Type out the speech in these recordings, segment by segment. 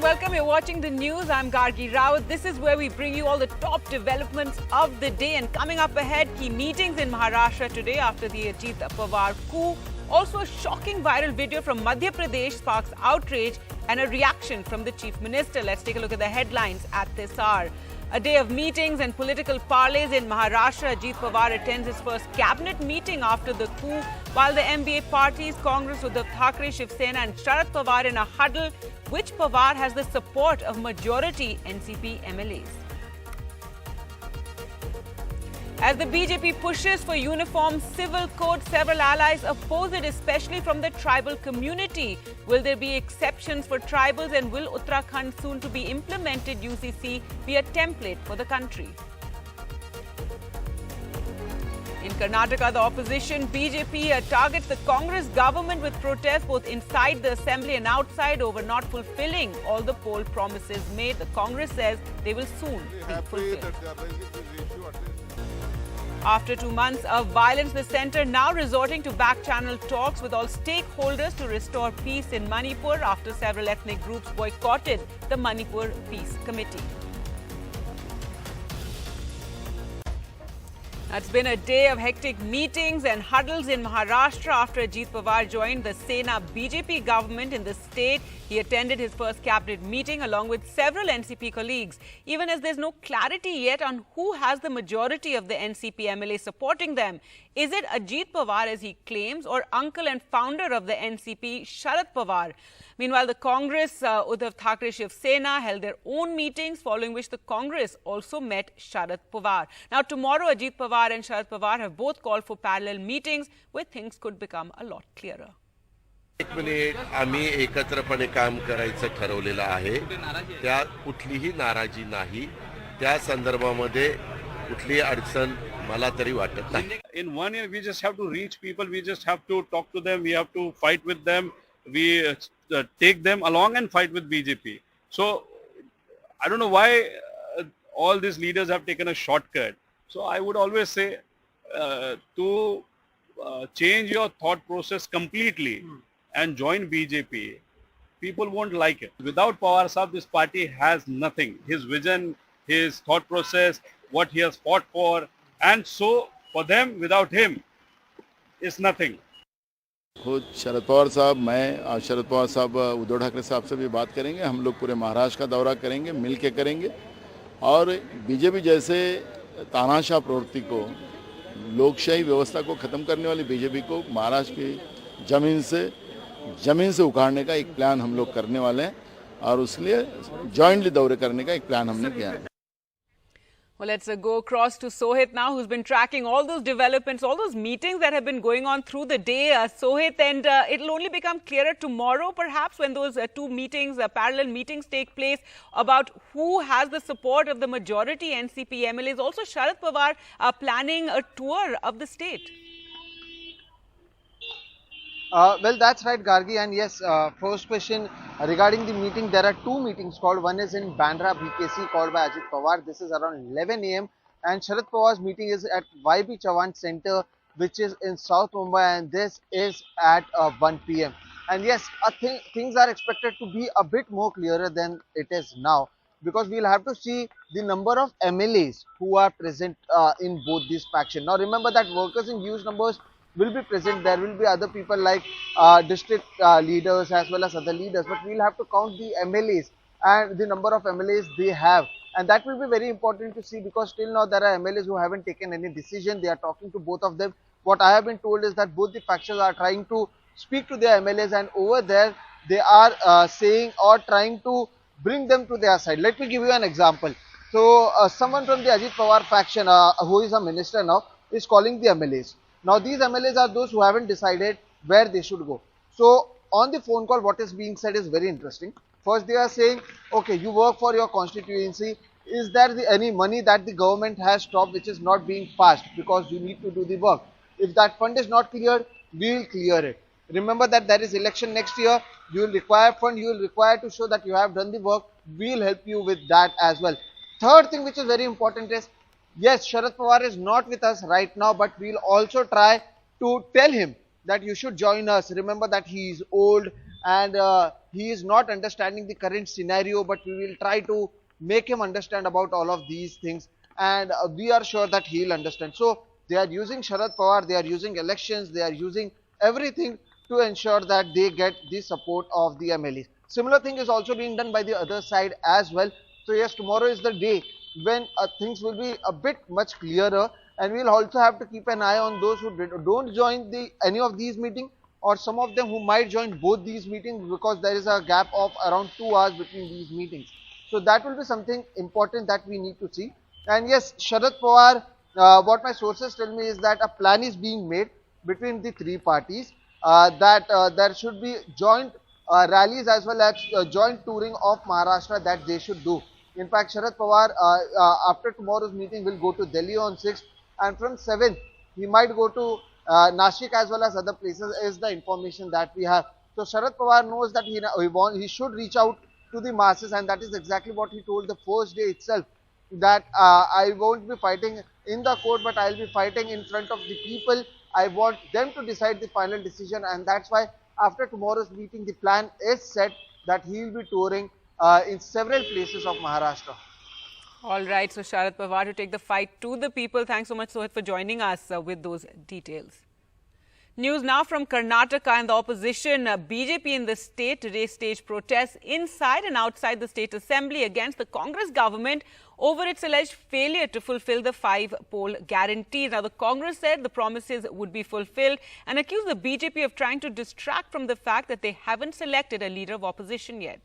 welcome. You're watching the news. I'm Gargi Rawat. This is where we bring you all the top developments of the day. And coming up ahead, key meetings in Maharashtra today after the Ajit Pawar coup. Also, a shocking viral video from Madhya Pradesh sparks outrage and a reaction from the Chief Minister. Let's take a look at the headlines at this hour. A day of meetings and political parleys in Maharashtra. Ajit Pawar attends his first cabinet meeting after the coup, while the MBA parties, Congress, Uddhav Thackeray, Sena and Sharad Pawar in a huddle, which Pawar has the support of majority NCP MLAs. As the BJP pushes for uniform civil code, several allies oppose it, especially from the tribal community. Will there be exceptions for tribals, and will Uttarakhand soon to be implemented UCC be a template for the country? In Karnataka, the opposition BJP targets the Congress government with protests both inside the assembly and outside over not fulfilling all the poll promises made. The Congress says they will soon be fulfilled. After 2 months of violence, the centre now resorting to back-channel talks with all stakeholders to restore peace in Manipur after several ethnic groups boycotted the Manipur Peace Committee. It's been a day of hectic meetings and huddles in Maharashtra after Ajit Pawar joined the Sena-BJP government in the state. He attended his first cabinet meeting along with several NCP colleagues. Even as there's no clarity yet on who has the majority of the NCP MLA supporting them. Is it Ajit Pawar, as he claims, or uncle and founder of the NCP, Sharad Pawar? Meanwhile, the Congress, Uddhav Thackeray, Shiv Sena held their own meetings, following which the Congress also met Sharad Pawar. Now, tomorrow, Ajit Pawar and Sharad Pawar have both called for parallel meetings where things could become a lot clearer. एक minute, आम्ही एकत्रपणे काम करायचं ठरवलेलं आहे. त्या कुठलीही नाराजी नाही. त्या संदर्भामध्ये कुठलीही अडचण मला तरी वाटत नाही. In 1 year, we just have to reach people. We just have to talk to them. We have to fight with them. We take them along and fight with BJP. So I don't know why all these leaders have taken a shortcut. So I would always say to change your thought process completely and join BJP. People won't like it. Without Pawar Sahab, this party has nothing. His vision, his thought process, what he has fought for, and so for them, without him, is nothing. खुद शरद पवार साहब, मैं शरद पवार साहब उद्धव ठाकरे साहब से भी बात करेंगे. हम लोग पूरे महाराष्ट्र का दौरा करेंगे, मिल के करेंगे. और बीजेपी जैसे तानाशाह प्रवृत्ति को, लोकशाही व्यवस्था को ख़त्म करने वाली बीजेपी को महाराष्ट्र की ज़मीन से उखाड़ने का एक प्लान हम लोग करने वाले हैं. और उसके लिए जॉइंटली दौरे करने का एक प्लान हमने किया है. Well, let's go across to Sohit now, who's been tracking all those developments, all those meetings that have been going on through the day. Sohit, and it'll only become clearer tomorrow, perhaps, when those two meetings, parallel meetings take place, about who has the support of the majority NCP MLAs. Also, Sharad Pawar planning a tour of the state. Well, that's right, Gargi. And yes, first question regarding the meeting. There are two meetings called. One is in Bandra, BKC, called by Ajit Pawar. This is around 11 a.m. And Sharad Pawar's meeting is at YB Chavan Center, which is in South Mumbai. And this is at 1 p.m. And yes, things are expected to be a bit more clearer than it is now. Because we'll have to see the number of MLAs who are present in both these factions. Now, remember that workers in huge numbers will be present. There will be other people like district leaders as well as other leaders, but we'll have to count the MLAs and the number of MLAs they have, and that will be very important to see, because till now there are MLAs who haven't taken any decision. They are talking to both of them. What I have been told is that both the factions are trying to speak to their MLAs, and over there they are saying or trying to bring them to their side. Let me give you an example. So someone from the Ajit Pawar faction who is a minister now is calling the MLAs. Now, these MLAs are those who haven't decided where they should go. So, on the phone call, what is being said is very interesting. First, they are saying, okay, you work for your constituency. Is there any money that the government has stopped which is not being passed because you need to do the work? If that fund is not cleared, we will clear it. Remember that there is election next year. You will require fund. You will require to show that you have done the work. We will help you with that as well. Third thing which is very important is, yes, Sharad Pawar is not with us right now, but we'll also try to tell him that you should join us. Remember that he is old and he is not understanding the current scenario, but we will try to make him understand about all of these things, and we are sure that he will understand. So they are using Sharad Pawar, they are using elections, they are using everything to ensure that they get the support of the MLAs. Similar thing is also being done by the other side as well. So yes, tomorrow is the day when things will be a bit much clearer, and we will also have to keep an eye on those who don't join any of these meetings, or some of them who might join both these meetings, because there is a gap of around 2 hours between these meetings. So that will be something important that we need to see. And yes, Sharad Pawar, what my sources tell me is that a plan is being made between the three parties, that there should be joint rallies as well as joint touring of Maharashtra that they should do. In fact, Sharad Pawar after tomorrow's meeting will go to Delhi on 6th, and from 7th he might go to Nashik as well as other places, is the information that we have. So Sharad Pawar knows that he should reach out to the masses, and that is exactly what he told the first day itself, that I won't be fighting in the court, but I'll be fighting in front of the people. I want them to decide the final decision, and that's why after tomorrow's meeting the plan is set that he will be touring in several places of Maharashtra. All right, so Sharad Pawar to take the fight to the people. Thanks so much, Sohit, for joining us with those details. News now from Karnataka, and the opposition BJP in the state today staged protests inside and outside the state assembly against the Congress government over its alleged failure to fulfill the 5-poll guarantees. Now, the Congress said the promises would be fulfilled and accused the BJP of trying to distract from the fact that they haven't selected a leader of opposition yet.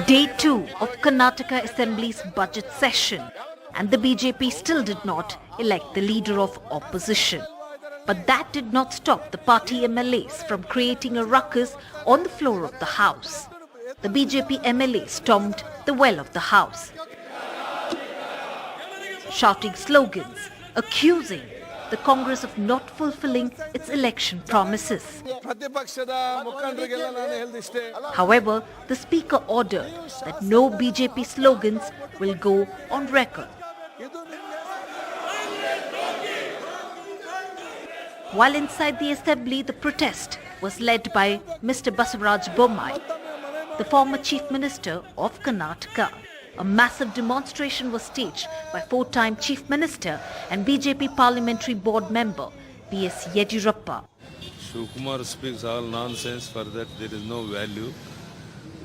Day 2 of Karnataka Assembly's budget session, and the BJP still did not elect the leader of opposition. But that did not stop the party MLAs from creating a ruckus on the floor of the House. The BJP MLAs stormed the well of the House, shouting slogans, accusing the Congress of not fulfilling its election promises. However, the Speaker ordered that no BJP slogans will go on record. While inside the assembly, the protest was led by Mr. Basavaraj Bommai, the former Chief Minister of Karnataka. A massive demonstration was staged by 4-time Chief Minister and BJP Parliamentary Board member B.S. Yediyurappa. Shivakumar speaks all nonsense. For that there is no value.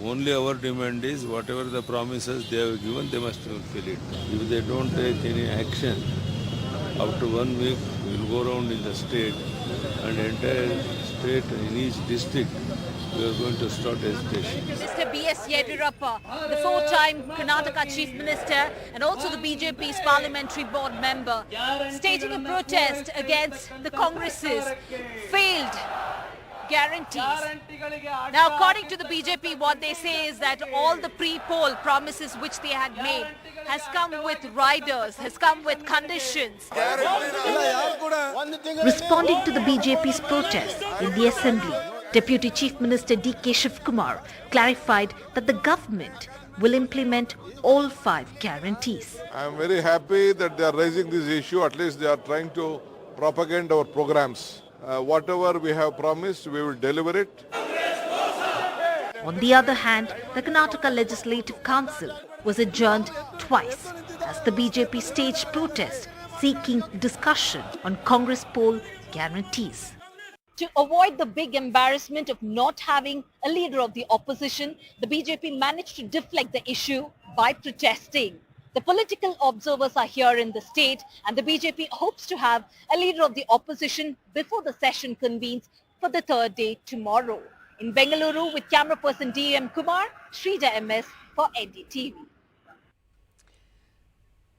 Only our demand is whatever the promises they have given, they must fulfill it. If they don't take any action, after 1 week we will go around in the state, and entire state in each district we are going to start agitation. Mr. B.S. Yediyurappa, the 4-time Karnataka Chief Minister and also the BJP's Parliamentary Board member, staging a protest against the Congress's failed guarantees. Now, according to the BJP, what they say is that all the pre-poll promises which they had made has come with riders, has come with conditions. Responding to the BJP's protest in the assembly, Deputy Chief Minister D.K. Shivkumar clarified that the government will implement all 5 guarantees. I am very happy that they are raising this issue. At least they are trying to propagate our programs. Whatever we have promised, we will deliver it. On the other hand, the Karnataka Legislative Council was adjourned twice as the BJP staged protest seeking discussion on Congress poll guarantees. To avoid the big embarrassment of not having a leader of the opposition, the BJP managed to deflect the issue by protesting. The political observers are here in the state, and the BJP hopes to have a leader of the opposition before the session convenes for the 3rd day tomorrow. In Bengaluru, with camera person D.M. Kumar, Shrija MS for NDTV.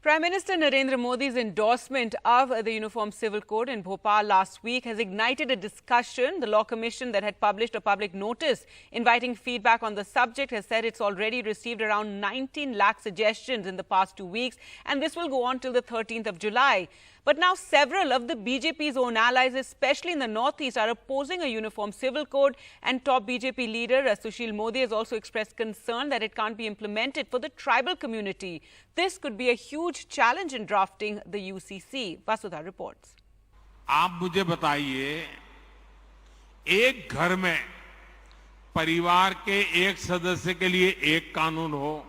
Prime Minister Narendra Modi's endorsement of the Uniform Civil Code in Bhopal last week has ignited a discussion. The Law Commission that had published a public notice inviting feedback on the subject has said it's already received around 19 lakh suggestions in the past 2 weeks, and this will go on till the 13th of July. But now several of the BJP's own allies, especially in the northeast, are opposing a uniform civil code, and top BJP leader Sushil Modi has also expressed concern that it can't be implemented for the tribal community. This could be a huge challenge in drafting the UCC. Vasudha reports. आप मुझे बताइए, एक घर में परिवार के एक सदस्य के लिए एक कानून हो,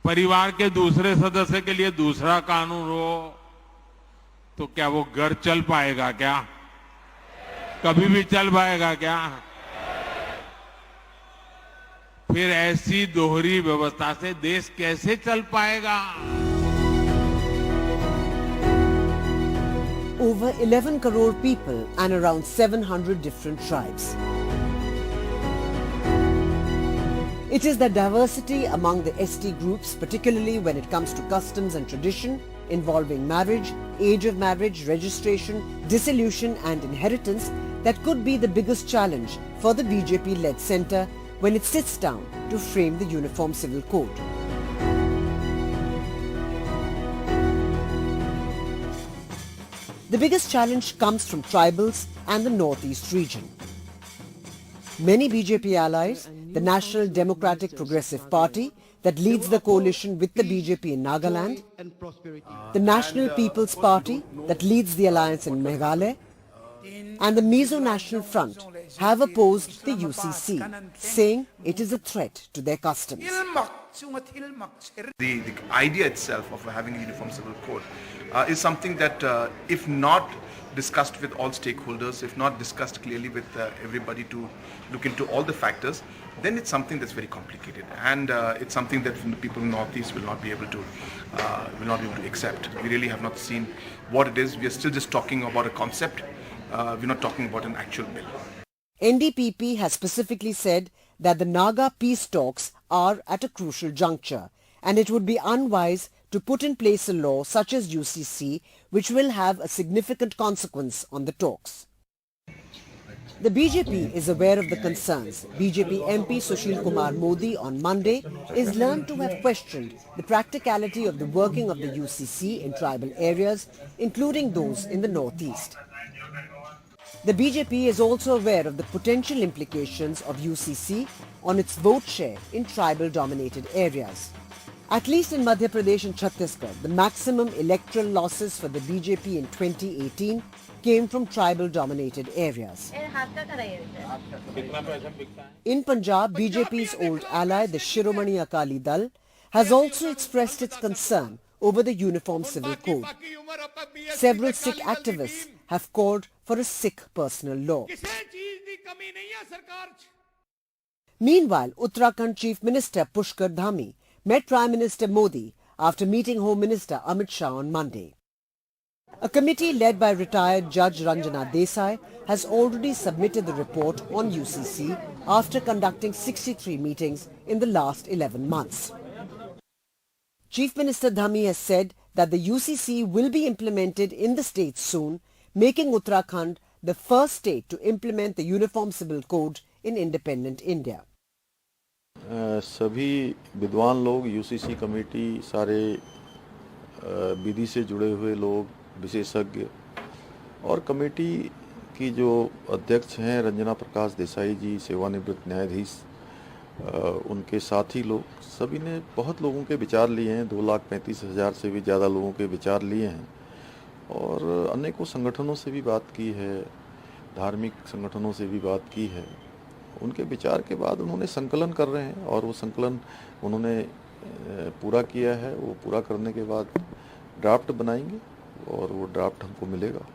परिवार के दूसरे सदस्य के लिए दूसरा कानून हो, तो क्या वो घर चल पाएगा क्या? कभी भी चल पाएगा क्या? फिर ऐसी दोहरी व्यवस्था से देश कैसे चल पाएगा? Over 11 crore people and around 700 different tribes. It is the diversity among the ST groups, particularly when it comes to customs and tradition, involving marriage, age of marriage, registration, dissolution and inheritance, that could be the biggest challenge for the BJP-led centre when it sits down to frame the Uniform Civil Code. The biggest challenge comes from tribals and the northeast region. Many BJP allies, the National Democratic Progressive Party that leads the coalition with the BJP in Nagaland, the National People's Party that leads the alliance in Meghalaya, and the Mizo National Front have opposed the UCC, saying it is a threat to their customs. The idea itself of having a uniform civil code is something that if not discussed with all stakeholders, if not discussed clearly with everybody to look into all the factors, then it's something that's very complicated, and it's something that the people in the Northeast will not be able to accept. We really have not seen what it is. We are still just talking about a concept. We're not talking about an actual bill. NDPP has specifically said that the Naga peace talks are at a crucial juncture, and it would be unwise to put in place a law such as UCC, which will have a significant consequence on the talks. The BJP is aware of the concerns. BJP MP Sushil Kumar Modi on Monday is learned to have questioned the practicality of the working of the UCC in tribal areas, including those in the northeast. The BJP is also aware of the potential implications of UCC on its vote share in tribal-dominated areas. At least in Madhya Pradesh and Chhattisgarh, the maximum electoral losses for the BJP in 2018 came from tribal-dominated areas. In Punjab, BJP's old ally, the Shiromani Akali Dal, has also expressed its concern over the Uniform Civil Code. Several Sikh activists have called for a Sikh personal law. Meanwhile, Uttarakhand Chief Minister Pushkar Dhami met Prime Minister Modi after meeting Home Minister Amit Shah on Monday. A committee led by retired Judge Ranjana Desai has already submitted the report on UCC after conducting 63 meetings in the last 11 months. Chief Minister Dhami has said that the UCC will be implemented in the state soon, making Uttarakhand the first state to implement the Uniform Civil Code in independent India. सभी विद्वान लोग, UCC committee, सारे विधि से जुड़े हुए लोग, विशेषज्ञ और कमेटी की जो अध्यक्ष हैं रंजना प्रकाश देसाई जी, सेवानिवृत्त न्यायाधीश, उनके साथी लोग, सभी ने बहुत लोगों के विचार लिए हैं। 2,35,000 से भी ज़्यादा लोगों के विचार लिए हैं और अनेकों संगठनों से भी बात की है, धार्मिक संगठनों से भी बात की है। उनके विचार के बाद उन्होंने संकलन कर रहे हैं और वो संकलन उन्होंने पूरा किया है। वो पूरा करने के बाद ड्राफ्ट बनाएंगे और वो ड्राफ्ट हमको मिलेगा।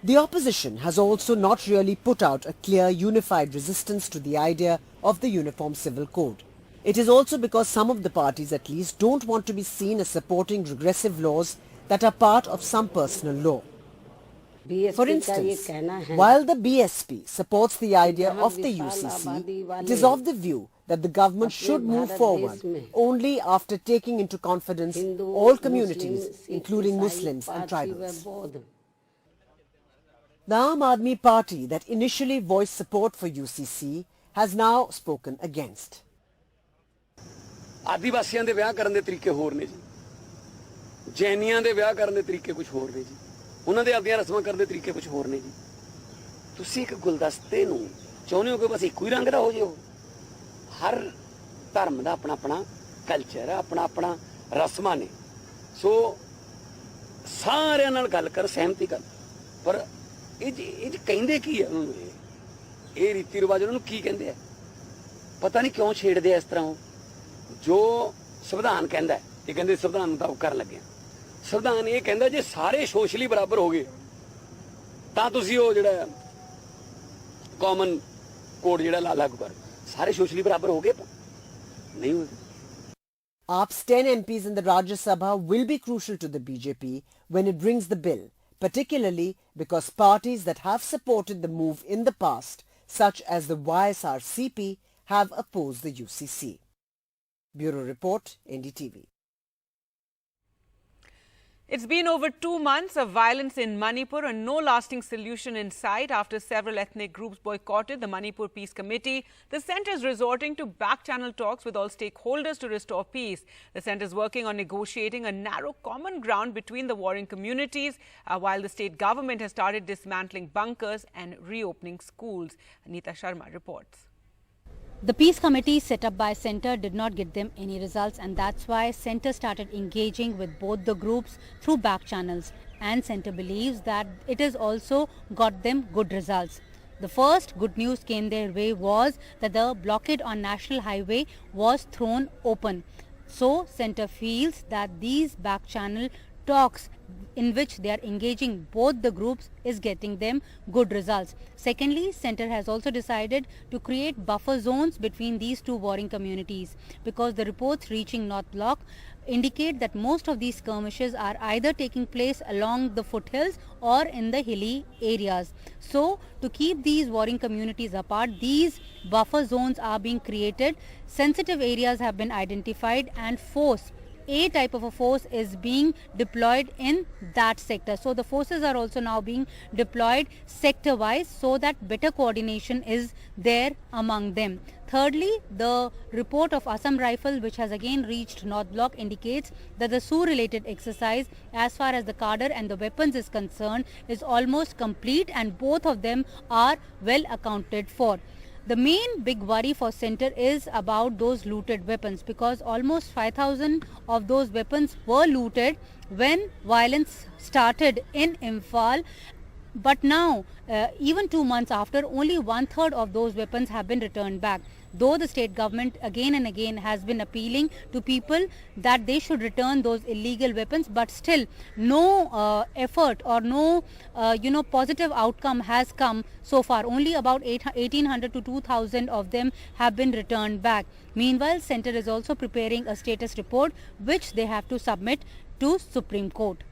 The opposition has also not really put out a clear unified resistance to the idea of the Uniform Civil Code. It is also because some of the parties at least don't want to be seen as supporting regressive laws that are part of some personal law. For instance, while the BSP supports the idea of the UCC, it is of the view that the government should move forward only after taking into confidence all communities, including Muslims and tribals. The Aam Aadmi Party that initially voiced support for UCC has now spoken against. आदिवासियों ਦੇ ਵਿਆਹ ਕਰਨ ਦੇ ਤਰੀਕੇ ਹੋਰ ਨੇ ਜੀ ਜੈਨੀਆਂ ਦੇ ਵਿਆਹ ਕਰਨ ਦੇ ਤਰੀਕੇ ਕੁਝ ਹੋਰ ਨੇ ਜੀ, ਉਹਨਾਂ ਦੇ ਆਪਣੀਆਂ ਰਸਮਾਂ ਕਰਨ ਦੇ ਤਰੀਕੇ ਕੁਝ ਹੋਰ ਨੇ ਜੀ। ਤੁਸੀਂ ਇੱਕ ਗੁਲਦਸਤੇ ਨੂੰ ਚਾਹੁੰਦੇ ਹੋ ਕਿ ਬਸ ਇੱਕੋ ਹੀ ਰੰਗ ਦਾ ਹੋ ਜਾਓ। ਹਰ ਧਰਮ ਦਾ ਆਪਣਾ ਆਪਣਾ ਕਲਚਰ ਹੈ, ਆਪਣਾ ਆਪਣਾ ਰਸਮਾਂ ਨੇ। ਸੋ ਸਾਰਿਆਂ ਨਾਲ ਗੱਲ ਕਰ, ਸਹਿਮਤੀ ਕਰ, ਪਰ ਇਹ ਕਹਿੰਦੇ ਕੀ ਹੈ ਉਹਨਾਂ ਨੂੰ? ਇਹ ਰੀਤੀ ਰਿਵਾਜ ਉਹਨਾਂ ਨੂੰ ਕੀ ਕਹਿੰਦੇ ਆ? ਪਤਾ ਨਹੀਂ ਕਿਉਂ ਛੇੜਦੇ ਆ ਇਸ ਤਰ੍ਹਾਂ। ਜੋ ਸੰਵਿਧਾਨ ਕਹਿੰਦਾ, ਇਹ ਕਹਿੰਦੇ ਸੰਵਿਧਾਨ ਮੁਤਾਬਕ ਕਰਨ ਲੱਗੇ। ਸੰਵਿਧਾਨ ਇਹ ਕਹਿੰਦਾ ਜੇ ਸਾਰੇ ਸੋਸ਼ਲੀ ਬਰਾਬਰ ਹੋ ਗਏ ਤਾਂ ਤੁਸੀਂ ਉਹ ਜਿਹੜਾ ਕਾਮਨ ਕੋਡ ਜਿਹੜਾ ਲਾਗੂ ਕਰ। ਸਾਰੇ ਸੋਸ਼ਲੀ ਬਰਾਬਰ ਹੋ ਗਏ ਨਹੀਂ ਹੋਏ। AAP's 10 MPs in the Rajya Sabha will be crucial to the BJP when it brings the bill, particularly because parties that have supported the move in the past, such as the YSRCP, have opposed the UCC. Bureau Report, NDTV. It's been over 2 months of violence in Manipur and no lasting solution in sight after several ethnic groups boycotted the Manipur Peace Committee. The centre is resorting to back-channel talks with all stakeholders to restore peace. The centre is working on negotiating a narrow common ground between the warring communities, while the state government has started dismantling bunkers and reopening schools. Anita Sharma reports. The peace committee set up by Centre did not get them any results, and that's why Centre started engaging with both the groups through back channels, and Centre believes that it has also got them good results. The first good news came their way was that the blockade on National Highway was thrown open. So Centre feels that these back channel talks in which they are engaging both the groups is getting them good results. Secondly, Centre has also decided to create buffer zones between these two warring communities, because the reports reaching North Block indicate that most of these skirmishes are either taking place along the foothills or in the hilly areas. So to keep these warring communities apart, these buffer zones are being created. Sensitive areas have been identified and a type of a force is being deployed in that sector. So the forces are also now being deployed sector wise so that better coordination is there among them. Thirdly, the report of Assam Rifle, which has again reached North Block, indicates that the Sioux related exercise as far as the cadre and the weapons is concerned is almost complete, and both of them are well accounted for. The main big worry for Centre is about those looted weapons, because almost 5,000 of those weapons were looted when violence started in Imphal. But now, even 2 months after, only 1/3 of those weapons have been returned back. Though the state government again and again has been appealing to people that they should return those illegal weapons, but still no effort or no positive outcome has come so far. Only about 1,800 to 2,000 of them have been returned back. Meanwhile, Centre is also preparing a status report which they have to submit to Supreme Court.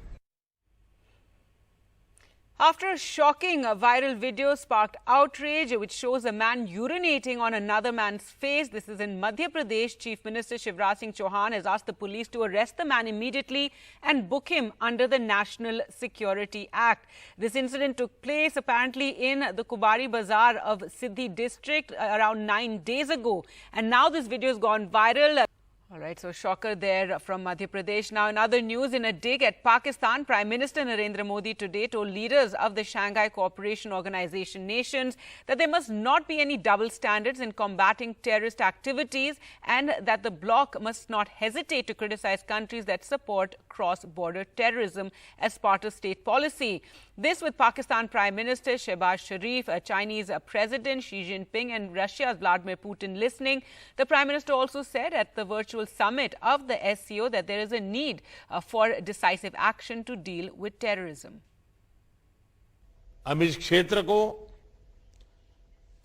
After a shocking viral video sparked outrage which shows a man urinating on another man's face. This is in Madhya Pradesh. Chief Minister Shivraj Singh Chauhan has asked the police to arrest the man immediately and book him under the National Security Act. This incident took place apparently in the Kubari Bazaar of Siddhi district around 9 days ago. And now this video has gone viral. All right, so shocker there from Madhya Pradesh. Now, in other news, in a dig at Pakistan, Prime Minister Narendra Modi today told leaders of the Shanghai Cooperation Organization nations that there must not be any double standards in combating terrorist activities, and that the bloc must not hesitate to criticize countries that support cross-border terrorism as part of state policy. This with Pakistan Prime Minister Shehbaz Sharif, Chinese President Xi Jinping and Russia's Vladimir Putin listening. The Prime Minister also said at the virtual summit of the SCO that there is a need for decisive action to deal with terrorism. हम इस क्षेत्र को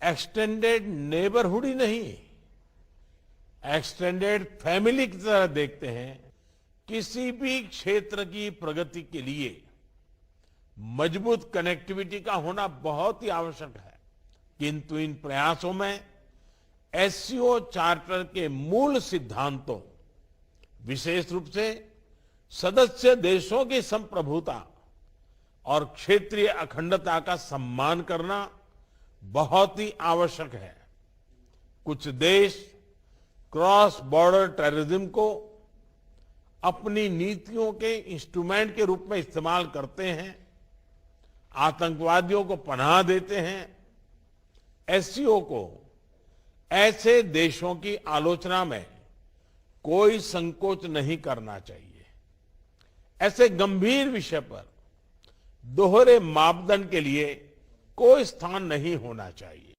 extended neighbourhood ही नहीं, extended family की तरह देखते हैं। किसी भी क्षेत्र की प्रगति के लिए मजबूत कनेक्टिविटी का होना बहुत ही आवश्यक है, किंतु इन प्रयासों में एससीओ चार्टर के मूल सिद्धांतों, विशेष रूप से सदस्य देशों की संप्रभुता और क्षेत्रीय अखंडता का सम्मान करना बहुत ही आवश्यक है। कुछ देश क्रॉस बॉर्डर टेररिज्म को अपनी नीतियों के इंस्ट्रूमेंट के रूप में इस्तेमाल करते हैं, आतंकवादियों को पनाह देते हैं, एससीओ को ऐसे देशों की आलोचना में कोई संकोच नहीं करना चाहिए। ऐसे गंभीर विषय पर दोहरे मापदंड के लिए कोई स्थान नहीं होना चाहिए।